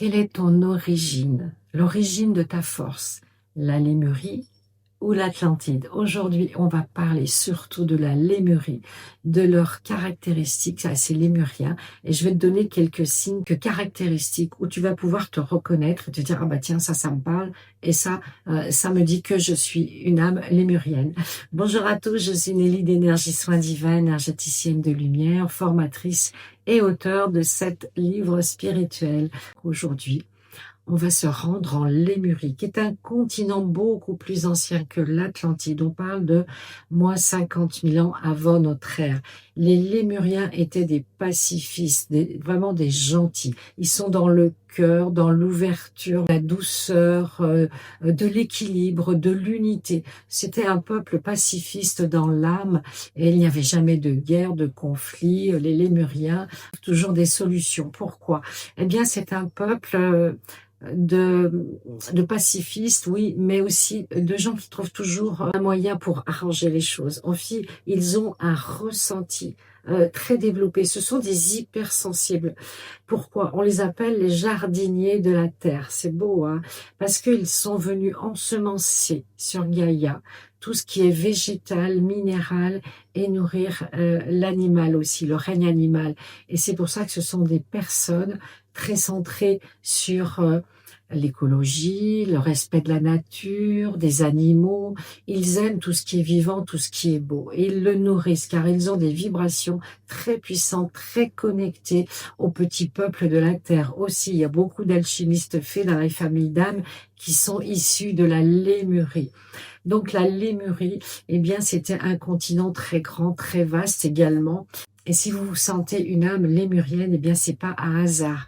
Quelle est ton origine? L'origine de ta force? La Lémurie ou l'Atlantide? Aujourd'hui, on va parler surtout de la Lémurie, de leurs caractéristiques, ça c'est lémurien, et je vais te donner quelques signes caractéristiques où tu vas pouvoir te reconnaître et te dire, ah bah tiens, ça me parle, et ça me dit que je suis une âme lémurienne. Bonjour à tous, je suis Nelly d'Énergie Soins Divins, énergéticienne de lumière, formatrice et auteure de 7 livres spirituels. Aujourd'hui, on va se rendre en Lémurie, qui est un continent beaucoup plus ancien que l'Atlantide. On parle de moins 50 000 ans avant notre ère. Les Lémuriens étaient des pacifistes, vraiment des gentils. Ils sont dans le cœur, dans l'ouverture, la douceur, de l'équilibre, de l'unité. C'était un peuple pacifiste dans l'âme et il n'y avait jamais de guerre, de conflit. Les Lémuriens, toujours des solutions. Pourquoi? Eh bien, c'est un peuple de pacifistes, oui, mais aussi de gens qui trouvent toujours un moyen pour arranger les choses. Ils ont un ressenti très développé. Ce sont des hypersensibles. Pourquoi? On les appelle les jardiniers de la terre. C'est beau, hein? Parce qu'ils sont venus ensemencer sur Gaïa tout ce qui est végétal, minéral et nourrir l'animal aussi, le règne animal. Et c'est pour ça que ce sont des personnes très centrées sur l'écologie, le respect de la nature, des animaux. Ils aiment tout ce qui est vivant, tout ce qui est beau. Et ils le nourrissent car ils ont des vibrations très puissantes, très connectées au petit peuple de la Terre. Aussi, il y a beaucoup d'alchimistes faits dans les familles d'âmes qui sont issus de la Lémurie. Donc la Lémurie, eh bien, c'était un continent très grand, très vaste également. Et si vous vous sentez une âme lémurienne, eh bien, c'est pas un hasard.